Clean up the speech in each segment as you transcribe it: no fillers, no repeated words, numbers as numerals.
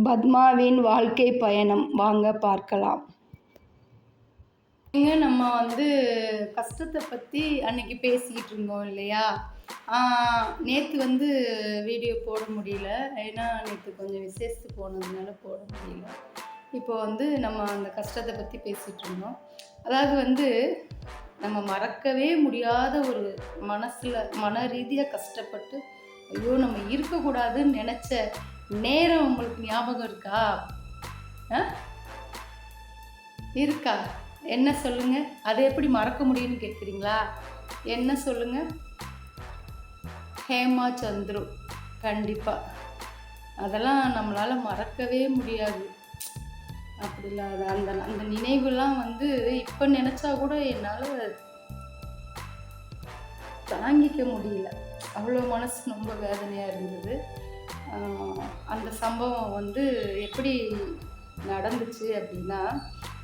பத்மாவின் வாழ்க்கை பயணம் வாங்க பார்க்கலாம். நம்ம கஷ்டத்தை பற்றி அன்னைக்கு பேசிக்கிட்டு இருந்தோம் இல்லையா? நேற்று வீடியோ போட முடியல, ஏன்னா நேற்று கொஞ்சம் விசேஷத்துக்கு போனதுனால போட முடியல. இப்போ நம்ம அந்த கஷ்டத்தை பற்றி பேசிகிட்டு இருந்தோம். அதாவது நம்ம மறக்கவே முடியாத ஒரு மன ரீதியாக கஷ்டப்பட்டு ஐயோ நம்ம இருக்கக்கூடாதுன்னு நினச்ச நேரம் உங்களுக்கு ஞாபகம் இருக்கா? இருக்கா? என்ன சொல்லுங்க, அதை எப்படி மறக்க முடியும்னு கேட்குறீங்களா? என்ன சொல்லுங்க? ஹேமா சந்துரு, கண்டிப்பாக அதெல்லாம் நம்மளால் மறக்கவே முடியாது. அப்படி இல்லாத அந்த அந்த நினைவுலாம் இப்போ நினச்சா கூட என்னால் தாங்கிக்க முடியல. அவ்வளோ மனசு ரொம்ப வேதனையாக இருந்தது. அந்த சம்பவம் எப்படி நடந்துச்சு அப்படின்னா,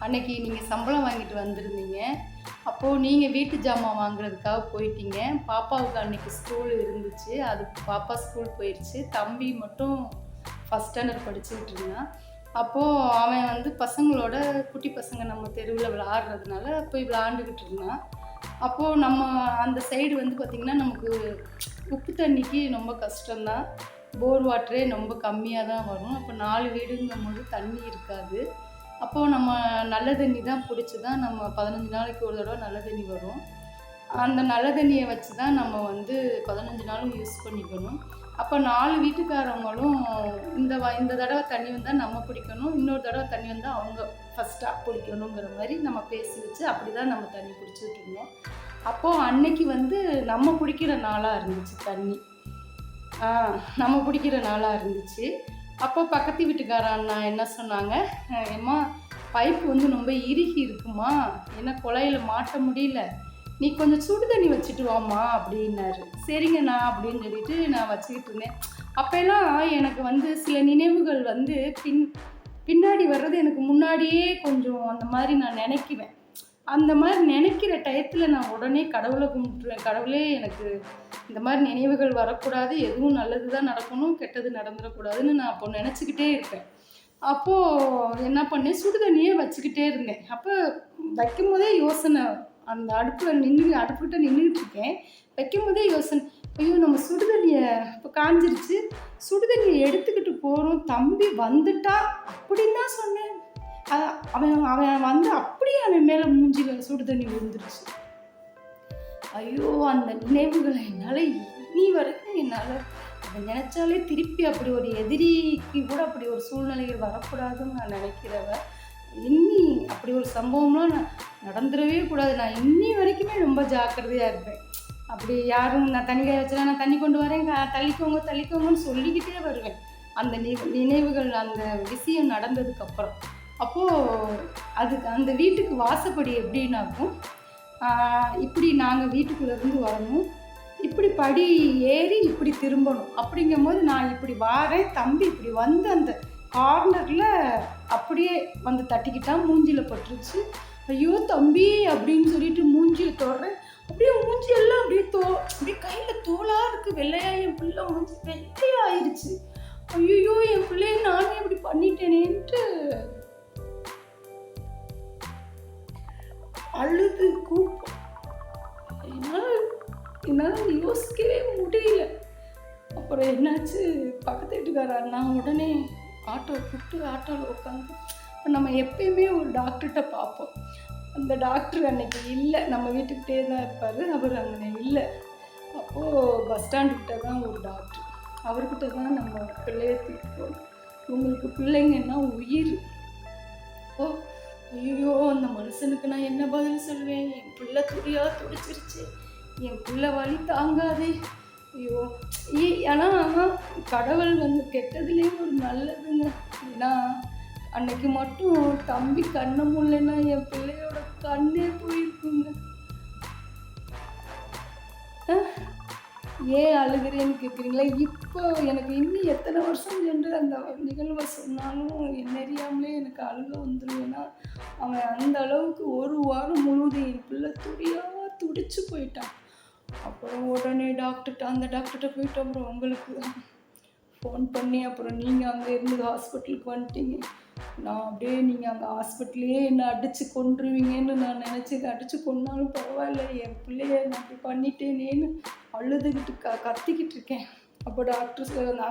அன்னைக்கு நீங்கள் சம்பளம் வாங்கிட்டு வந்திருந்தீங்க. அப்போது நீங்கள் வீட்டு ஜாமான் வாங்குறதுக்காக போயிட்டீங்க. பாப்பாவுக்கு அன்னைக்கு ஸ்கூல் இருந்துச்சு, அது பாப்பா ஸ்கூல் போயிடுச்சு. தம்பி மட்டும் ஃபஸ்ட் ஸ்டாண்டர்ட் படிச்சுக்கிட்டு இருந்தான். அப்போது அவன் பசங்களோட குட்டி பசங்க நம்ம தெருவில் விளாட்றதுனால போய் விளாண்டுக்கிட்டு இருந்தான். அப்போது நம்ம அந்த சைடு பார்த்திங்கன்னா நமக்கு உப்பு தண்ணிக்கு ரொம்ப கஷ்டம்தான். போர் வாட்டரே ரொம்ப கம்மியாக தான் வரும். அப்போ 4 வீடுங்கும்போது தண்ணி இருக்காது. அப்போது நம்ம நல்ல தண்ணி தான் பிடிச்சி தான் நம்ம 15 நாளைக்கு ஒரு தடவை நல்ல தண்ணி வரும். அந்த நல்ல தண்ணியை வச்சு தான் நம்ம 15 நாளும் யூஸ் பண்ணிக்கணும். அப்போ 4 வீட்டுக்காரவங்களும் இந்த தடவை தண்ணி வந்தால் நம்ம பிடிக்கணும், இன்னொரு தடவை தண்ணி வந்தால் அவங்க ஃபஸ்ட்டாக பிடிக்கணுங்கிற மாதிரி நம்ம பேசி வச்சு அப்படி தான் நம்ம தண்ணி பிடிச்சிட்டு இருந்தோம். அப்போது அன்னைக்கு நம்ம பிடிக்கிற நாளாக இருந்துச்சு தண்ணி. நம்ம பிடிக்கிற நாளாக இருந்துச்சு. அப்போ பக்கத்து வீட்டுக்கார அண்ணா என்ன சொன்னாங்க, ஏம்மா பைப்பு ரொம்ப இறுகி இருக்குமா, ஏன்னா குழாயில் மாட்ட முடியல, நீ கொஞ்சம் சுடு தண்ணி வச்சுட்டு வாம்மா அப்படின்னாரு. சரிங்கண்ணா அப்படின்னு சொல்லிட்டு நான் வச்சுக்கிட்டு இருந்தேன். அப்போல்லாம் எனக்கு சில நினைவுகள் பின்னாடி வர்றது எனக்கு முன்னாடியே கொஞ்சம் அந்த மாதிரி நான் நினைக்குவேன். அந்த மாதிரி நினைக்கிற டயத்தில் நான் உடனே கடவுளை கும்பிட்டுருவேன். கடவுளே எனக்கு இந்த மாதிரி நினைவுகள் வரக்கூடாது, எதுவும் நல்லது தான் நடக்கணும், கெட்டது நடந்துடக்கூடாதுன்னு நான் அப்போ நினச்சிக்கிட்டே இருப்பேன். அப்போது என்ன பண்ணேன், சுடு தண்ணியே வச்சுக்கிட்டே இருந்தேன். அப்போ வைக்கும் போதே யோசனை, அந்த அடுப்புக்கிட்ட நின்றுக்கிட்டு இருக்கேன். வைக்கும் போதே யோசனை, ஐயோ நம்ம சுடுதண்ணியை இப்போ காஞ்சிருச்சு, சுடுதண்ணியை எடுத்துக்கிட்டு போகிறோம், தம்பி வந்துட்டா அப்படின்னு தான் சொன்னேன். அவன் அப்படியே அவன் மேலே மூஞ்சியில் சுடு தண்ணி விழுந்துருச்சு. ஐயோ அந்த நினைவுகளை என்னால் இனி வரைக்கும் அதை நினச்சாலே திருப்பி அப்படி ஒரு எதிரிக்கு கூட அப்படி ஒரு சூழ்நிலைகள் வரக்கூடாதுன்னு நான் நினைக்கிறவ. இன்னி அப்படி ஒரு சம்பவம்லாம் நான் நடந்துடவே கூடாது. நான் இன்னி வரைக்குமே ரொம்ப ஜாக்கிரதையாக இருப்பேன். அப்படி யாரும் நான் தண்ணி காய வச்சுனா நான் தண்ணி கொண்டு வரேன், தள்ளிக்கோங்கன்னு சொல்லிக்கிட்டே வருவேன். அந்த நினைவுகள் அந்த விஷயம் நடந்ததுக்கப்புறம். அப்போது அந்த வீட்டுக்கு வாசப்படி எப்படின்னாக்கும், இப்படி நாங்கள் வீட்டுக்குள்ளேருந்து வரணும், இப்படி படி ஏறி இப்படி திரும்பணும். அப்படிங்கும்போது நான் இப்படி வாரேன், தம்பி இப்படி அந்த கார்னரில் அப்படியே தட்டிக்கிட்டான், மூஞ்சியில் பட்டுருச்சு. ஐயோ தம்பி அப்படின்னு சொல்லிட்டு மூஞ்சியை தொடுறேன். அப்படியே மூஞ்சியெல்லாம் அப்படியே கையில் தோலாக இருக்குது, வெள்ளையாக என் பிள்ளை மூஞ்சி வெள்ளையாக ஆயிடுச்சு. ஐயோ என் பிள்ளைய நானே இப்படி பண்ணிட்டேனேன்ட்டு அழுது கூப்போம். என்னால் யோசிக்கவே முடியல. அப்புறம் என்னாச்சு, பக்கத்து வீட்டுக்கார அண்ணா உடனே ஆட்டோவை கூப்பிட்டு ஆட்டோவில் உட்காந்து, நம்ம எப்பயுமே ஒரு டாக்டர்கிட்ட பார்ப்போம். அந்த டாக்டர் அன்னைக்கு இல்லை, நம்ம வீட்டுக்கிட்டே தான் இருப்பார், அவர் அங்கே இல்லை. அப்போது பஸ் ஸ்டாண்டுக்கிட்ட தான் ஒரு டாக்டர், அவர்கிட்ட தான் நம்ம பிள்ளைய தீர்ப்போம். உங்களுக்கு பிள்ளைங்கன்னா உயிர். ஐயோ அந்த மனுஷனுக்கு நான் என்ன பதில் சொல்வேன்? என் பிள்ளை துடிச்சிருச்சு, என் பிள்ளை வலி தாங்காதே. ஐயோ ஆனால் கடவுள் கெட்டதுலேயே ஒரு நல்லதுங்க. ஏன்னா அன்னைக்கு மட்டும் தம்பி கண்ணை முல்லைன்னா என் பிள்ளையோட கண்ணே போயிருக்குங்க. ஏன் அழுகிறேன்னு கேட்குறீங்களா? இப்போ எனக்கு இன்னும் எத்தனை வருஷம் சென்று அந்த நிகழ்வை சொன்னாலும் என்ன அறியாமலே எனக்கு அழுக வந்துடுவேன்னா, அவன் அந்த அளவுக்கு ஒரு வாரம் முழுவதும் என் பிள்ளை துடிச்சு போயிட்டான். அப்புறம் உடனே அந்த டாக்டர்கிட்ட போயிட்டு அப்புறம் உங்களுக்கு ஃபோன் பண்ணி அப்புறம் நீங்கள் அங்கே இருந்து ஹாஸ்பிட்டலுக்கு வந்துட்டீங்க. நான் அப்படியே நீங்கள் அங்கே ஹாஸ்பிட்டல்லையே என்னை அடித்து கொன்றுவீங்கன்னு நான் நினச்சி அடித்து கொன்னாலும் பரவாயில்ல, என் பிள்ளைய நான் அப்படி பண்ணிட்டேனேன்னு அழுதுகிட்டு கத்திக்கிட்டு இருக்கேன். அப்போ டாக்டர்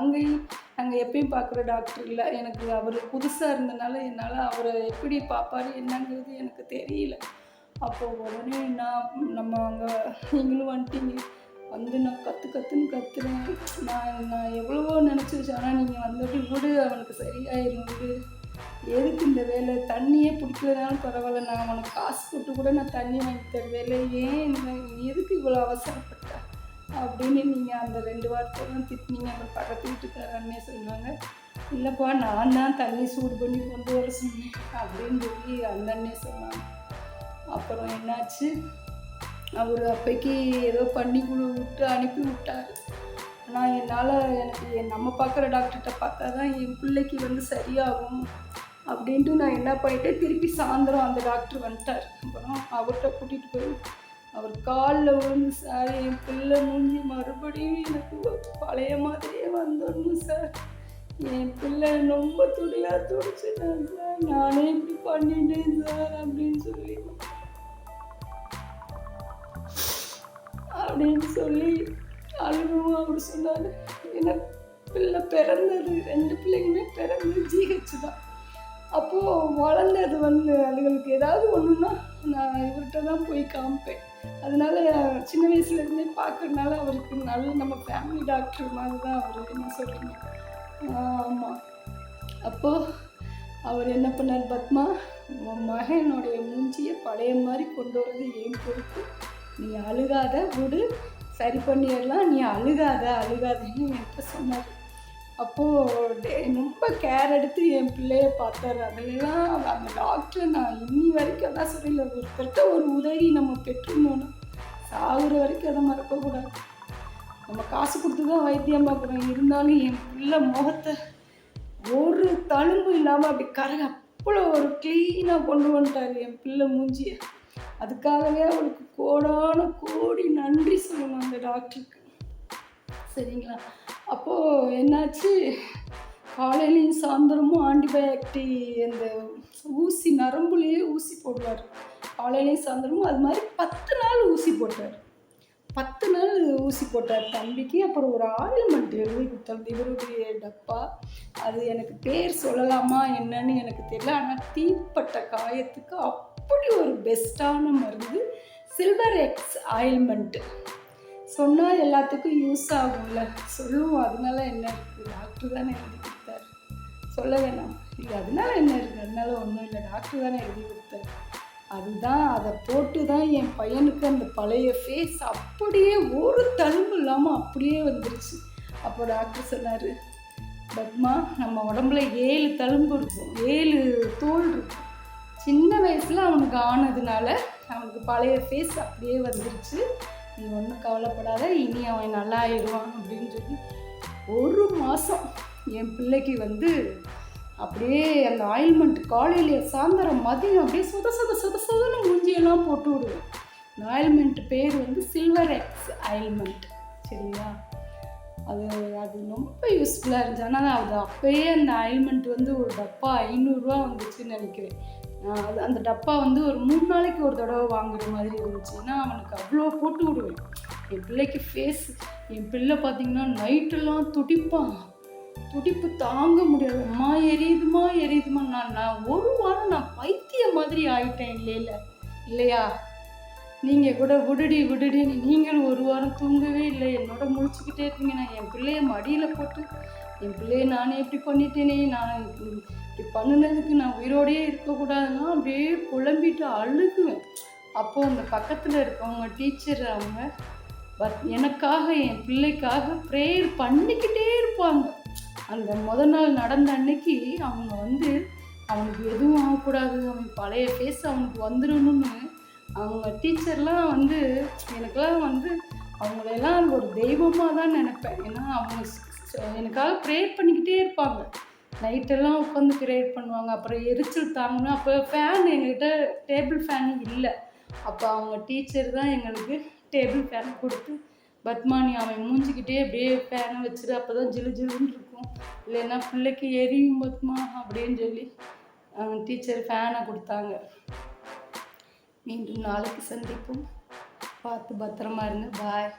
அங்கே எப்பயும் பார்க்குற டாக்டர் இல்லை, எனக்கு அவர் புதுசாக இருந்தனால என்னால் அவரை எப்படி பார்ப்பாரு என்னங்கிறது எனக்கு தெரியல. அப்போது உடனே நம்ம அங்கே நீங்களும் வந்துட்டீங்க. வந்து நான் கற்றுன்னு கத்துறேன். நான் எவ்வளவோ நினச்சி வச்சேன், ஆனால் நீங்கள் வந்துட்டு விடு, அவனுக்கு சரியாயிரும் விடு, எதுக்கு இந்த வேலை, தண்ணியே பிடிக்கலனாலும் பரவாயில்ல, நான் அவனுக்கு காசு போட்டு கூட நான் தண்ணி வாங்கி தருவேன், ஏன் எதுக்கு இவ்வளோ அவசரப்பட்ட அப்படின்னு நீங்கள் அந்த 2 வார்த்தைலாம் திட்டினீங்க. அப்புறம் பக்கத்து வீட்டுக்கார அண்ணே சொன்னாங்க, இல்லைப்பா நான் தான் தண்ணி சூடு பண்ணி கொண்டு வர சொன்னேன் அப்படின்னு சொல்லி அந்த அண்ணே சொன்னாங்க. அப்புறம் என்னாச்சு, அவர் அப்பைக்கு ஏதோ பண்ணி விட்டு அனுப்பி விட்டார். ஆனால் எனக்கு நம்ம பார்க்குற டாக்டர்கிட்ட பார்த்தா தான் என் பிள்ளைக்கு வந்து சரியாகும் அப்படின்ட்டு நான் என்ன பண்ணிட்டேன், திருப்பி சாயந்தரம் அந்த டாக்டர் வந்துட்டார். அப்புறம் அவர்கிட்ட கூட்டிகிட்டு போய் அவர் காலில் விழுந்து, சார் என் பிள்ளை மூஞ்சி மறுபடியும் எனக்கு பழைய மாதிரியே வந்துடணும் சார், என் பிள்ளை ரொம்ப துடியாக துடிச்சிட்டேன் சார், நானே இப்படி பண்ணிட்டேன் சார் அப்படின்னு சொல்லி அழுகவும் அவர் சொன்னார். எனக்கு பிள்ளை பிறந்தது 2 பிள்ளைங்களுமே பிறந்தது ஜிஹெச் தான். அப்போது வளர்ந்தது வந்து அதுகளுக்கு ஏதாவது ஒன்றுன்னா நான் இவர்கிட்ட தான் போய் காமிப்பேன். அதனால சின்ன வயசுலேருந்தே பார்க்கறதுனால அவருக்கு நல்ல நம்ம ஃபேமிலி டாக்டர் மாதிரி தான் அவர். என்ன சொல்கிறீங்க? ஆமாம். அப்போது அவர் என்ன பண்ணார், பத்மா உன் மகனுடைய மூஞ்சியை பழைய மாதிரி கொண்டு வரது ஏன் பொறுப்பு, நீ அழுகாத விடு, சரி பண்ணிடலாம், நீ அழுகாதன்னு என்கிட்ட சொன்னார். அப்போது ரொம்ப கேர் எடுத்து என் பிள்ளைய பார்த்தாரு. அதெல்லாம் அந்த டாக்டர் நான் இன்னி வரைக்கும் அதான் சொல்லல, ஒருத்தர்கிட்ட ஒரு உதவி நம்ம பெற்றுனோன்னா சாகுற வரைக்கும் அதை மறக்கக்கூடாது. நம்ம காசு கொடுத்து தான் வைத்தியம் பார்க்குறோம், இருந்தாலும் என் பிள்ளை முகத்தை ஒரு தழும்பு இல்லாமல் அப்படி அவ்வளோ ஒரு க்ளீனாக கொண்டு வந்துட்டார் என் பிள்ளை மூஞ்சியை. அதுக்காகவே அவளுக்கு கோடி நன்றி சொல்லணும் அந்த டாக்டருக்கு. சரிங்களா? அப்போது என்னாச்சு, காலையிலையும் சாயந்தரமும் ஆன்டிபயோட்டிக் அந்த ஊசி நரம்புலேயே ஊசி போடுவார். காலையிலையும் சாயந்தரமும் அது மாதிரி 10 நாள் ஊசி போட்டார். 10 நாள் ஊசி போட்டார் தம்பிக்கு. அப்புறம் ஒரு ஆயில்மெண்ட் எழுதி கொடுத்தார், இவருடைய டப்பா. அது எனக்கு பேர் சொல்லலாமா என்னன்னு எனக்கு தெரியல, ஆனால் தீப்பட்ட காயத்துக்கு அப்படி ஒரு பெஸ்ட்டான மருந்து சில்வர் எக்ஸ் ஆயில்மெண்ட்டு. சொன்னால் எல்லாத்துக்கும் யூஸ் ஆகும்ல, சொல்லுவோம். அதனால என்ன இருக்குது, டாக்டர் தானே எழுதி கொடுத்தாரு, சொல்ல வேணாம். இல்லை அதனால என்ன இருக்குது, அதனால ஒன்றும் இல்லை, டாக்டர் தானே எழுதி கொடுத்தாரு. அதுதான் அதை போட்டு தான் என் பையனுக்கு அந்த பழைய ஃபேஸ் அப்படியே ஒரு தழும்பு இல்லாமல் அப்படியே வந்துருச்சு. அப்போ டாக்டர் சொன்னார், பத்மா நம்ம உடம்புல 7 தழும்பு இருக்கும், 7 தோல் இருக்கும். சின்ன வயசில் அவனுக்கு ஆனதுனால அவனுக்கு பழைய ஃபேஸ் அப்படியே வந்துருச்சு, நீ ஒன்றும் கவலைப்படாத, இனி அவன் நல்லா ஆயிடுவான் அப்படின்னு சொல்லி 1 மாதம் என் பிள்ளைக்கு வந்து அப்படியே அந்த ஆயில்மெண்ட் காலையிலே சாயந்தரம் மதியம் அப்படியே சொதன்னு மூஞ்சியெல்லாம் போட்டு விடுவேன். அந்த ஆயில்மெண்ட் பேர் வந்து சில்வர் எக்ஸ் ஆயில்மெண்ட். சரிங்களா? அது ரொம்ப யூஸ்ஃபுல்லாக இருந்துச்சு. ஆனால் அது அப்போயே அந்த ஆயில்மெண்ட் வந்து ஒரு டப்பா 500 ரூபா வந்துச்சுன்னு நினைக்கிறேன். அந்த டப்பா வந்து ஒரு 3 நாளைக்கு ஒரு தடவை வாங்குற மாதிரி இருந்துச்சு. ஏன்னா அவனுக்கு அவ்வளோ போட்டு விடுவேன். என் பிள்ளைக்கு என் பிள்ளை பார்த்திங்கன்னா நைட்டெல்லாம் துடிப்பு தாங்க முடியாது, அம்மா எரியுதுமா. நான் 1 வாரம் நான் பைத்திய மாதிரி ஆயிட்டேன் இல்லையா? நீங்கள் கூட விடுடி நீங்களும் 1 வாரம் தூங்கவே இல்லை, என்னோட முழிச்சுக்கிட்டே இருக்கீங்க. நான் என் பிள்ளைய மடியில் போட்டு என் பிள்ளைய நானே இப்படி பண்ணிட்டேனே, நான் இப்படி பண்ணினதுக்கு நான் உயிரோடையே இருக்கக்கூடாதுன்னா அப்படியே புலம்பிட்டு அழுகுவேன். அப்போது அந்த பக்கத்தில் இருக்கவங்க டீச்சர் அவங்க எனக்காக என் பிள்ளைக்காக ப்ரேயர் பண்ணிக்கிட்டே இருப்பாங்க. அந்த முதல் நாள் நடந்த அன்னைக்கு அவங்க வந்து அவனுக்கு எதுவும் ஆகக்கூடாது, அவன் பழைய ஃபேஸ் அவனுக்கு வந்துடணும்னு அவங்க டீச்சர்லாம் வந்து எனக்கெல்லாம் வந்து அவங்களெல்லாம் ஒரு தெய்வமாக தான் நினைப்பேன். ஏன்னா அவங்க எனக்காக ப்ரேயர் பண்ணிக்கிட்டே இருப்பாங்க. நைட்டெல்லாம் உட்காந்து ப்ரேயர் பண்ணுவாங்க. அப்புறம் எரிச்சல் தாங்கன்னா அப்போ எங்கள்கிட்ட டேபிள் ஃபேன் இல்லை. அப்போ அவங்க டீச்சர் தான் எங்களுக்கு டேபிள் ஃபேன் கொடுத்து பத்மா நீ அவன் மூஞ்சிக்கிட்டே அப்படியே ஃபேனை வச்சுரு, அப்போ தான் ஜிலு ஜிலுன்னு இருக்கும், இல்லைன்னா பிள்ளைக்கு எரியும் பத்மா அப்படின்னு சொல்லி டீச்சர் ஃபேனை கொடுத்தாங்க. மீண்டும் நாளைக்கு சந்திப்போம். பார்த்து பத்திரமா இருங்க. பாய்.